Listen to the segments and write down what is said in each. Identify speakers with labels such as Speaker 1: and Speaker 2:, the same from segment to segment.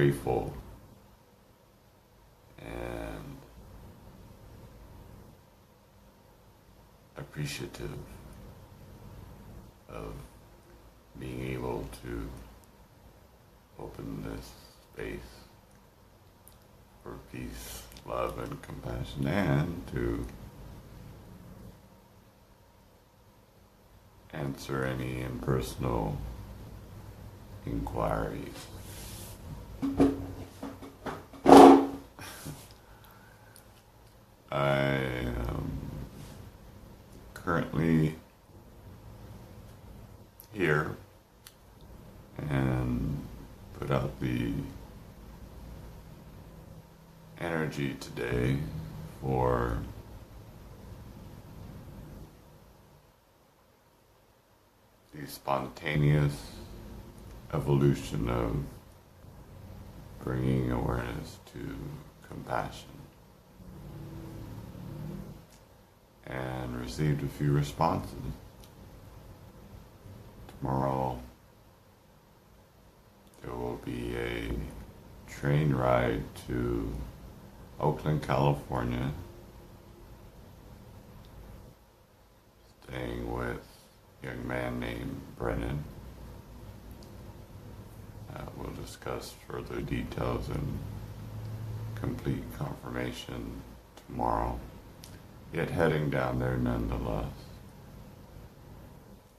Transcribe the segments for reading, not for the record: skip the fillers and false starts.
Speaker 1: grateful and appreciative of being able to open this space for peace, love, and compassion, and to answer any impersonal inquiries. I am currently here and put out the energy today for the spontaneous evolution of bringing awareness to compassion, and received a few responses. Tomorrow there will be a train ride to Oakland, California, staying with a young man named Brennan. We'll discuss further details and complete confirmation tomorrow, yet heading down there nonetheless.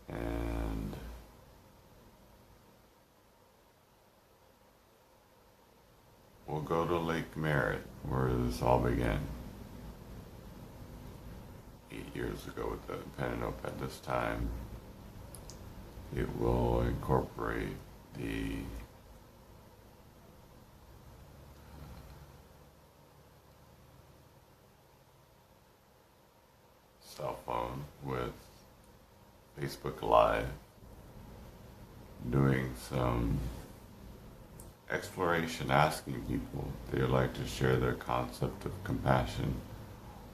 Speaker 1: And we'll go to Lake Merritt, where this all began 8 years ago with the Penelope. At this time, it will incorporate the cell phone with Facebook Live, doing some exploration, asking people if they would like to share their concept of compassion,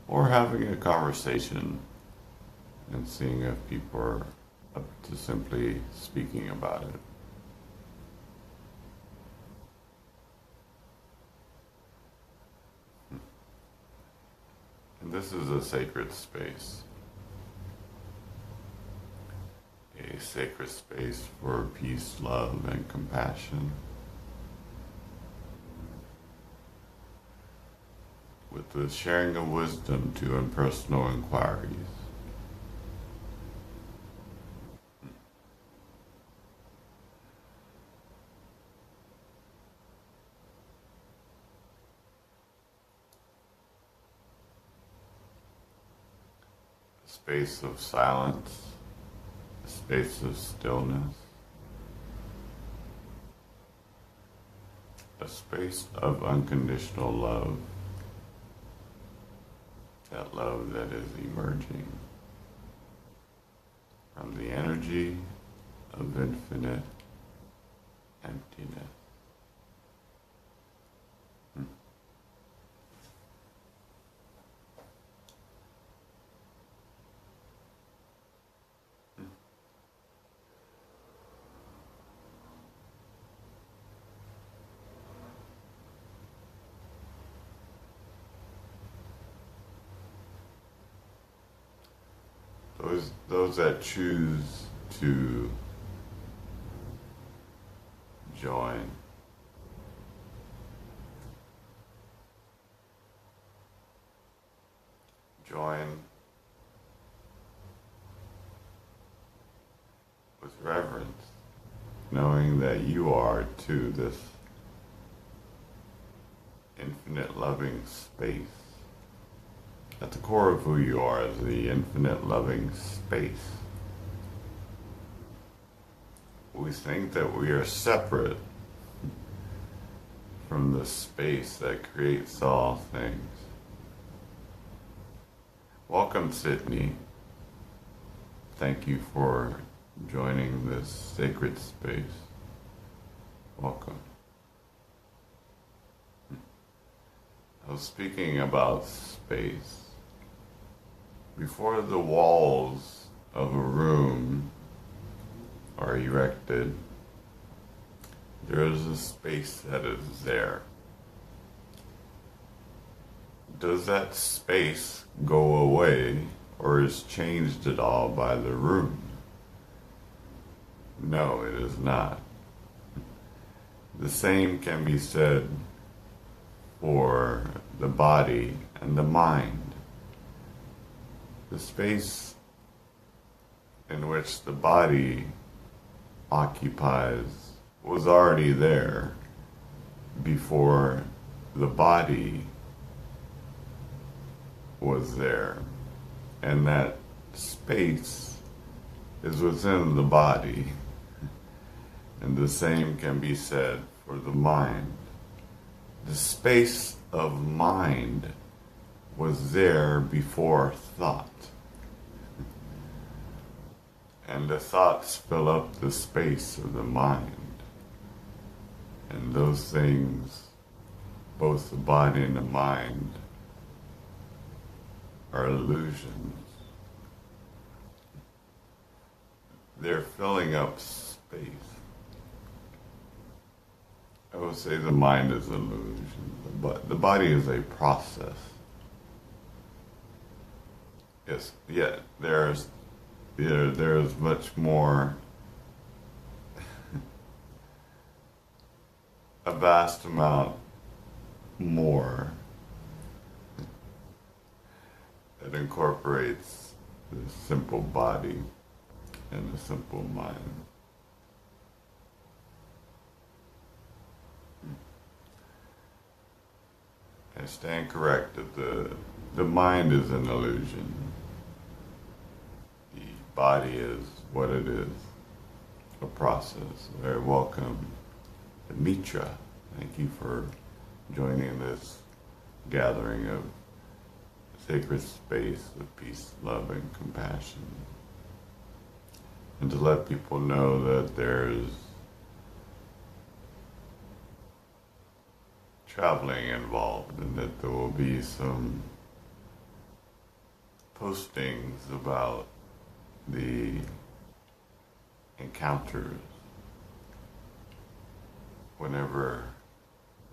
Speaker 1: or having a conversation and seeing if people are up to simply speaking about it. And this is a sacred space. A sacred space for peace, love, and compassion, with the sharing of wisdom to impersonal inquiries. A space of silence, a space of stillness, a space of unconditional love, that love that is emerging from the energy of infinite emptiness. Those that choose to join with reverence, knowing that you are too this infinite loving space. At the core of who you are is the infinite loving space. We think that we are separate from the space that creates all things. Welcome, Sydney. Thank you for joining this sacred space. Welcome. I was speaking about space. Before the walls of a room are erected, there is a space that is there. Does that space go away or is changed at all by the room? No, it is not. The same can be said for the body and the mind. The space in which the body occupies was already there before the body was there, and that space is within the body, and the same can be said for the mind. The space of mind was there before thought, and the thoughts fill up the space of the mind, and those things, both the body and the mind, are illusions. They're filling up space. I would say the mind is an illusion, but the body is a process. Yes, yet there is much more, a vast amount more that incorporates the simple body and the simple mind. I stand corrected. The mind is an illusion. The body is what it is, a process. Very welcome, Mitra. Thank you for joining this gathering of sacred space of peace, love, and compassion. And to let people know that there's traveling involved and that there will be some postings about the encounters whenever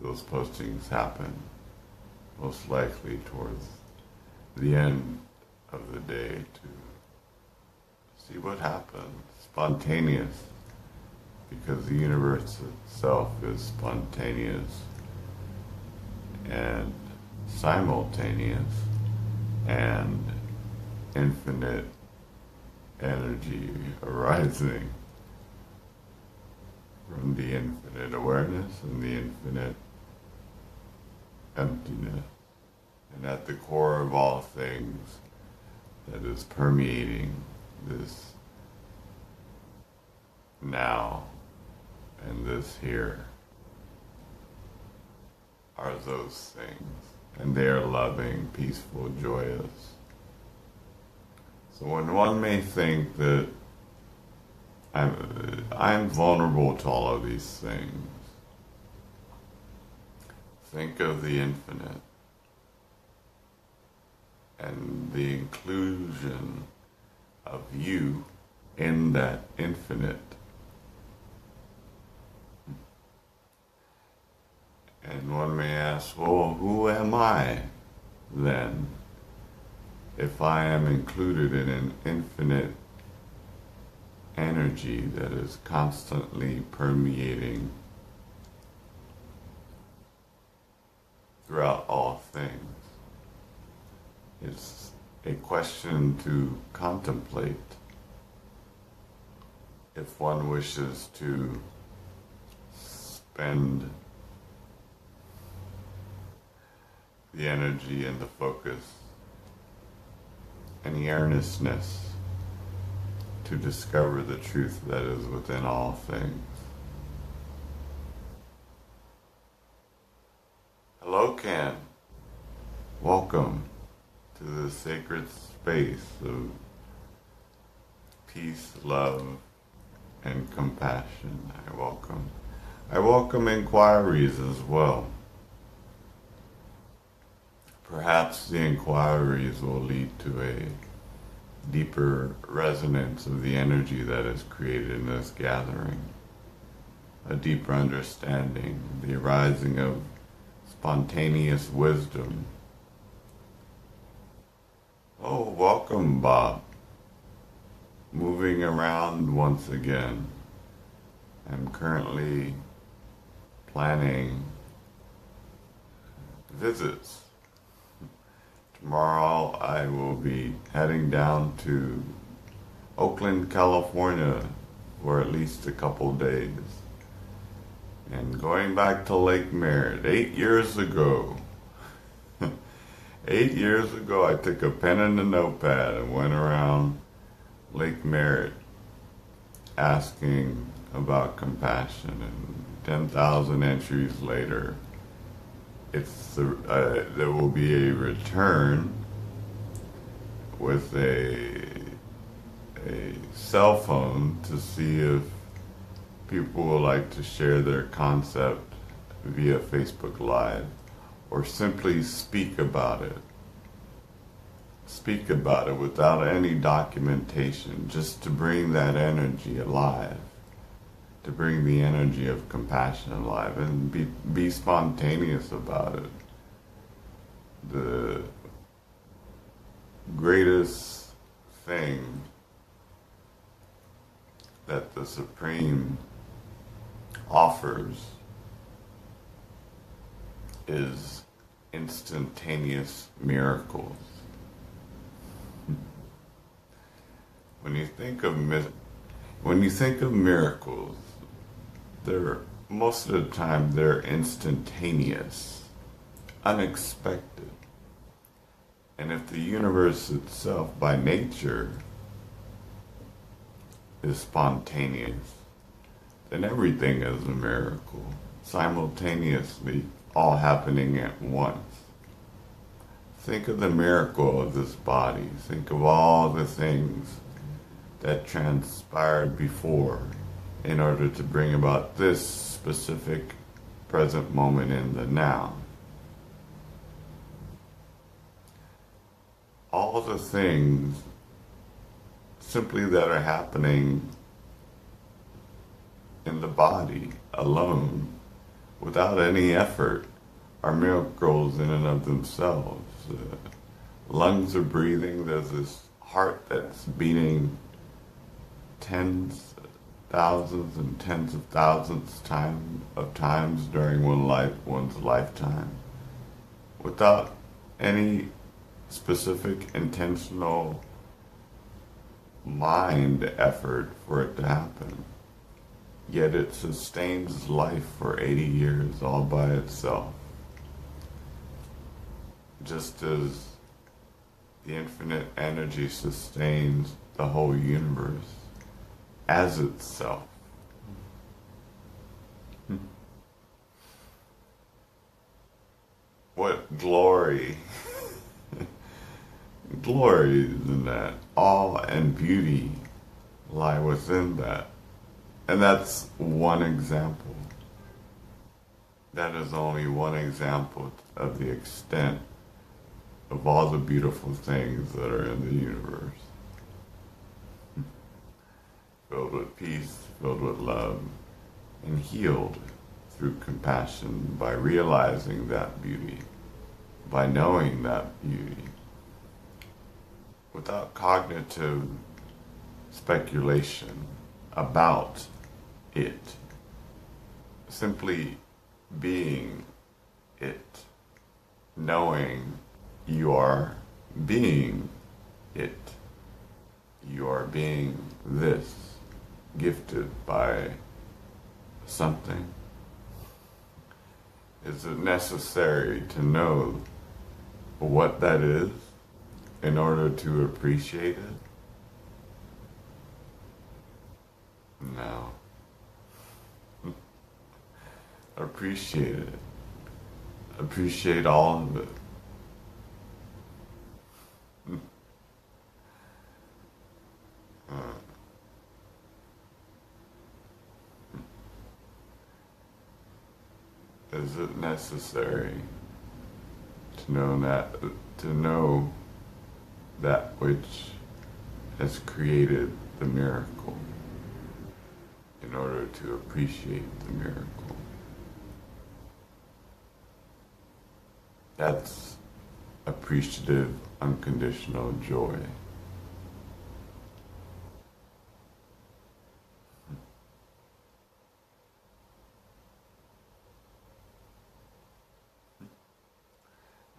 Speaker 1: those postings happen, most likely towards the end of the day, to see what happens, spontaneous, because the universe itself is spontaneous and simultaneous and infinite energy arising from the infinite awareness and the infinite emptiness. And at the core of all things that is permeating this now and this here are those things. And they are loving, peaceful, joyous. So when one may think that I'm vulnerable to all of these things, think of the infinite and the inclusion of you in that infinite. And one may ask, well, who am I then? If I am included in an infinite energy that is constantly permeating throughout all things. It's a question to contemplate if one wishes to spend the energy and the focus and the earnestness to discover the truth that is within all things. Hello, Ken. Welcome to the sacred space of peace, love, and compassion. I welcome inquiries as well. Perhaps the inquiries will lead to a deeper resonance of the energy that is created in this gathering. a deeper understanding, the arising of spontaneous wisdom. Oh, welcome, Bob. Moving around once again. I'm currently planning visits. Tomorrow I will be heading down to Oakland, California for at least a couple days. And going back to Lake Merritt, 8 years ago, 8 years ago I took a pen and a notepad and went around Lake Merritt asking about compassion, and 10,000 entries later, there will be a return with a cell phone to see if people would like to share their concept via Facebook Live, or simply speak about it. Speak about it without any documentation, just to bring that energy alive, to bring the energy of compassion alive, and be spontaneous about it. The greatest thing that the Supreme offers is instantaneous miracles. When you think of miracles, most of the time they're instantaneous, unexpected. And if the universe itself by nature is spontaneous, then everything is a miracle, simultaneously, all happening at once. Think of the miracle of this body. Think of all the things that transpired before in order to bring about this specific present moment in the now. All the things simply that are happening in the body alone, without any effort, are miracles in and of themselves. Lungs are breathing, there's this heart that's beating tens, thousands and tens of thousands of times during one's lifetime, without any specific intentional mind effort for it to happen. Yet it sustains life for 80 years all by itself. Just as the infinite energy sustains the whole universe as itself. What glory, glory in that. Awe and beauty lie within that. And that's one example. That is only one example of the extent of all the beautiful things that are in the universe. Filled with peace, filled with love, and healed through compassion by realizing that beauty, by knowing that beauty, without cognitive speculation about it, simply being it, knowing you are being it, you are being this, gifted by something. Is it necessary to know what that is in order to appreciate it? No. Appreciate it. Appreciate all of it. Is it necessary to know that which has created the miracle? in order to appreciate the miracle. That's appreciative, unconditional joy.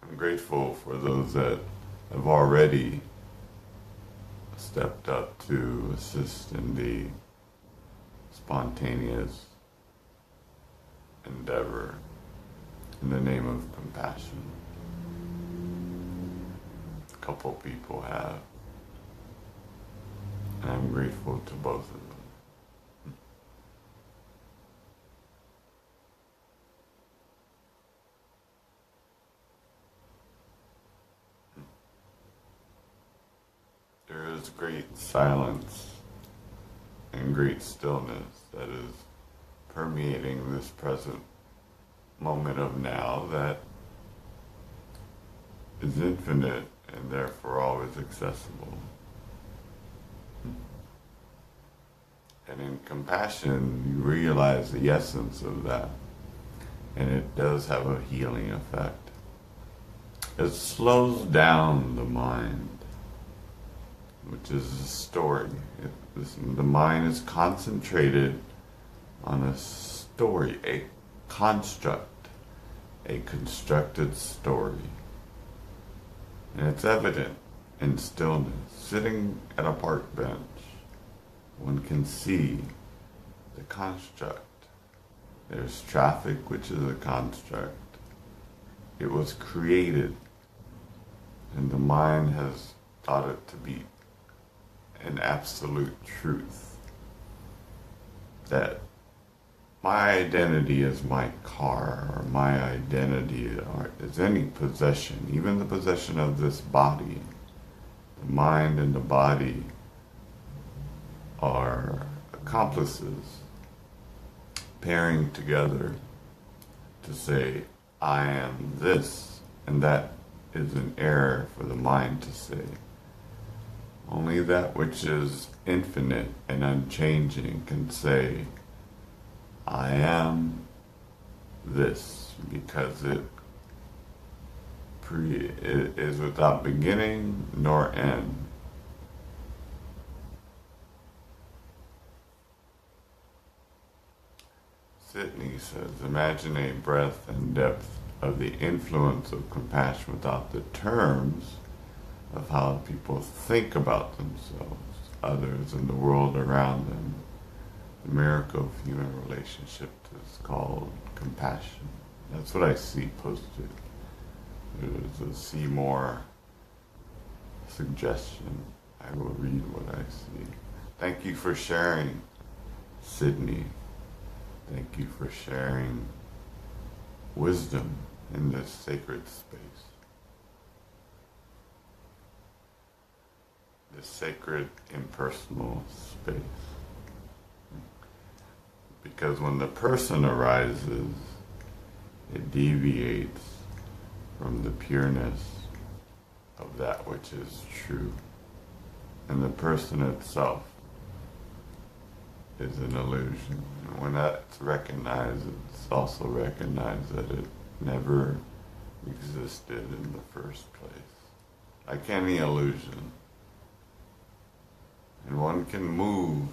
Speaker 1: I'm grateful for those that have already stepped up to assist in the spontaneous endeavor in the name of compassion. A couple people have, and I'm grateful to both of them. There is great silence and great stillness that is permeating this present moment of now that is infinite and therefore always accessible. And in compassion, you realize the essence of that, and it does have a healing effect. It slows down the mind, which is a story. The mind is concentrated on a story, a construct, a constructed story. And it's evident in stillness. Sitting at a park bench, one can see the construct. There's traffic, which is a construct. It was created, and the mind has thought it to be an absolute truth. That my identity is my car, or my identity is any possession, even the possession of this body. The mind and the body are accomplices pairing together to say, I am this, and that is an error for the mind to say. Only that which is infinite and unchanging can say, I am this, because it is without beginning nor end. Sidney says, imagine a breadth and depth of the influence of compassion without the terms of how people think about themselves, others, and the world around them. The miracle of human relationship is called compassion. That's what I see posted. There's a see more suggestion. I will read what I see. Thank you for sharing, Sydney. Thank you for sharing wisdom in this sacred space. This sacred, impersonal space. Because when the person arises, it deviates from the pureness of that which is true. And the person itself is an illusion. And when that's recognized, it's also recognized that it never existed in the first place. Like any illusion. And one can move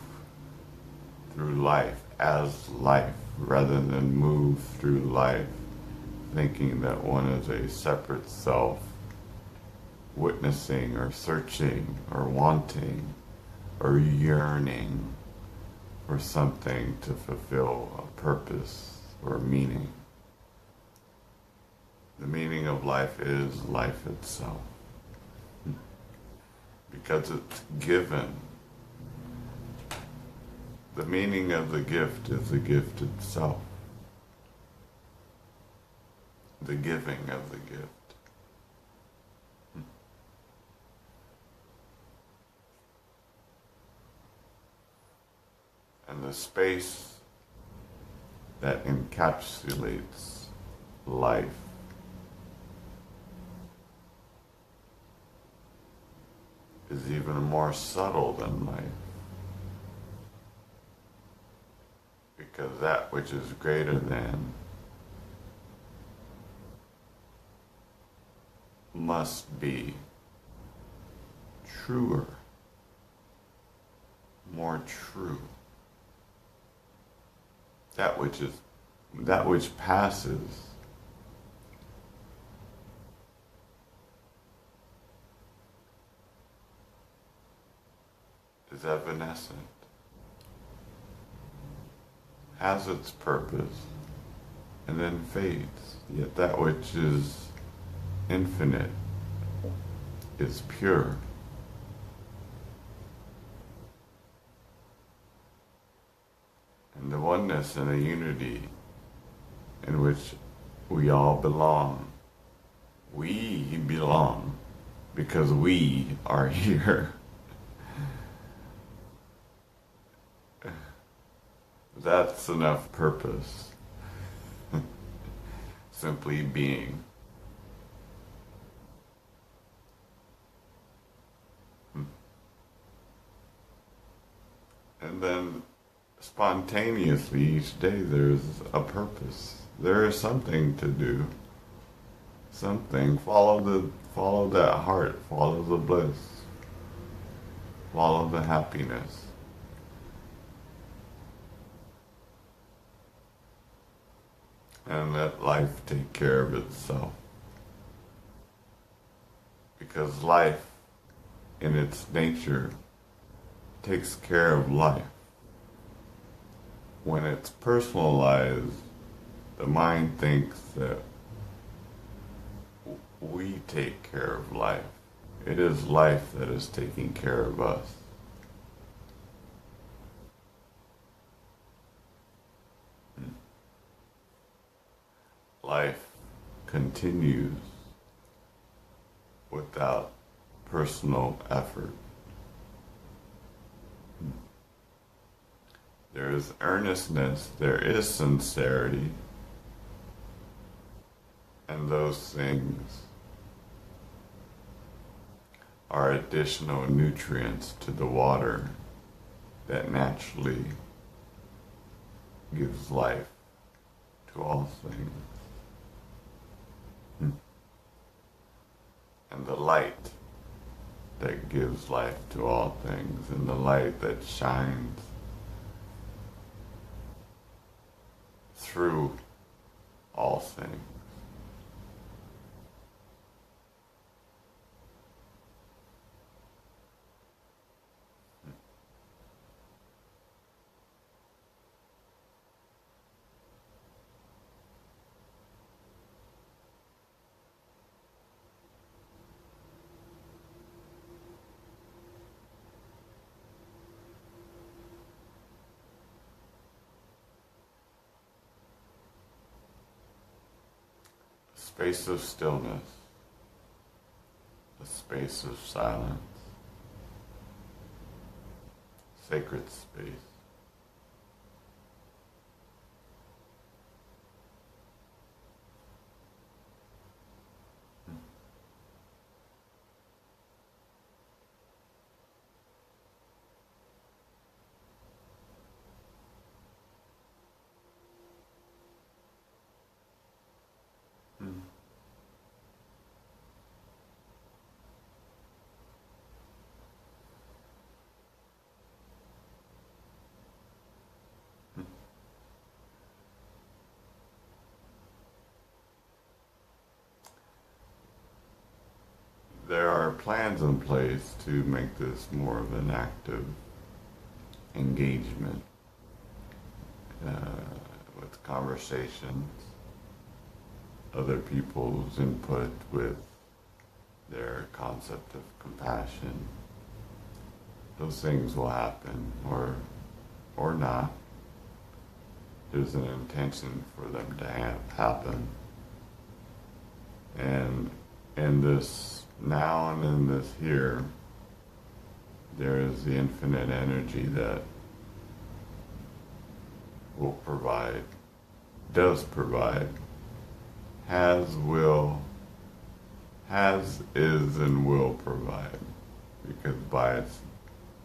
Speaker 1: through life as life, rather than move through life thinking that one is a separate self, witnessing or searching or wanting or yearning for something to fulfill a purpose or meaning. The meaning of life is life itself, because it's given. The meaning of the gift is the gift itself. The giving of the gift. And the space that encapsulates life is even more subtle than life. because that which is greater than must be truer, more true. That which passes is evanescent, has its purpose, and then fades. Yet that which is infinite is pure. And the oneness and the unity in which we all belong. We belong because we are here. That's enough purpose. Simply being. And then spontaneously each day there's a purpose. There is something to do. Something. Follow that heart. Follow the bliss. Follow the happiness. And let life take care of itself. Because life, in its nature, takes care of life. When it's personalized, the mind thinks that we take care of life. It is life that is taking care of us. Life continues without personal effort. There is earnestness, there is sincerity, and those things are additional nutrients to the water that naturally gives life to all things. And the light that gives life to all things, and the light that shines through all things. Space of stillness, a space of silence, sacred space. There are plans in place to make this more of an active engagement with conversations, other people's input with their concept of compassion. Those things will happen, or not. There's an intention for them to happen. And in this now and in this here, there is the infinite energy that will provide, does provide, has, is, and will provide. Because by its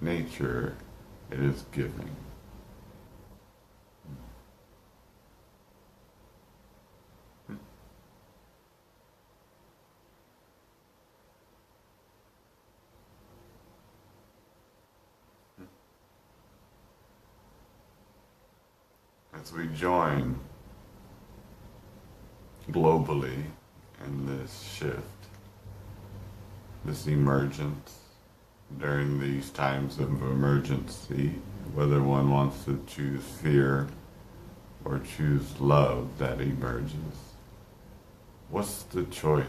Speaker 1: nature, it is giving. as we join globally in this shift, this emergence, during these times of emergency, whether one wants to choose fear or choose love that emerges, what's the choice?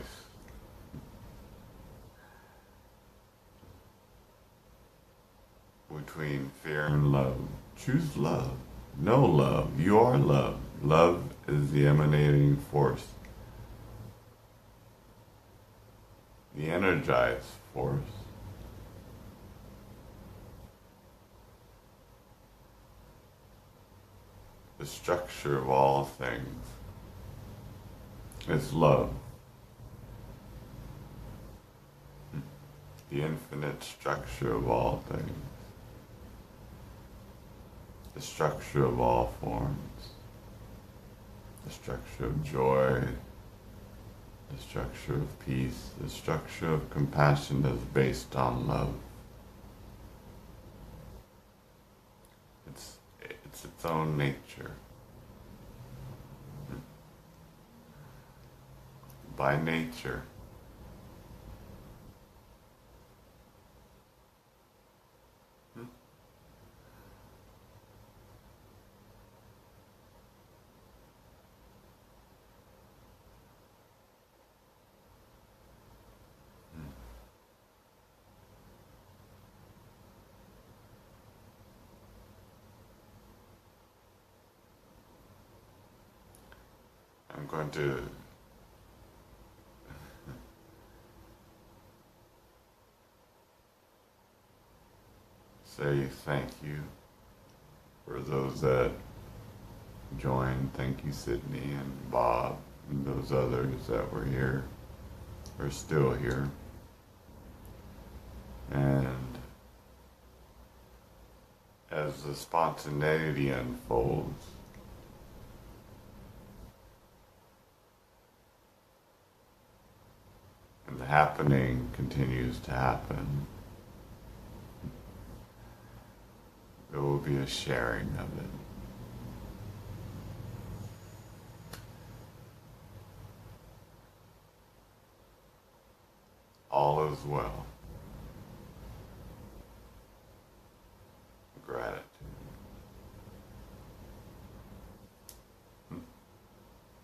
Speaker 1: Between fear and love. Choose love. Know love. You are love. Love is the emanating force, the energized force. The structure of all things is love. The infinite structure of all things. The structure of all forms. The structure of joy. The structure of peace. The structure of compassion is based on love. It's its own nature. By nature. I'm going to say thank you for those that joined. Thank you, Sydney and Bob, and those others that were here, are still here. And as the spontaneity unfolds, and the happening continues to happen, there will be a sharing of it. All is well.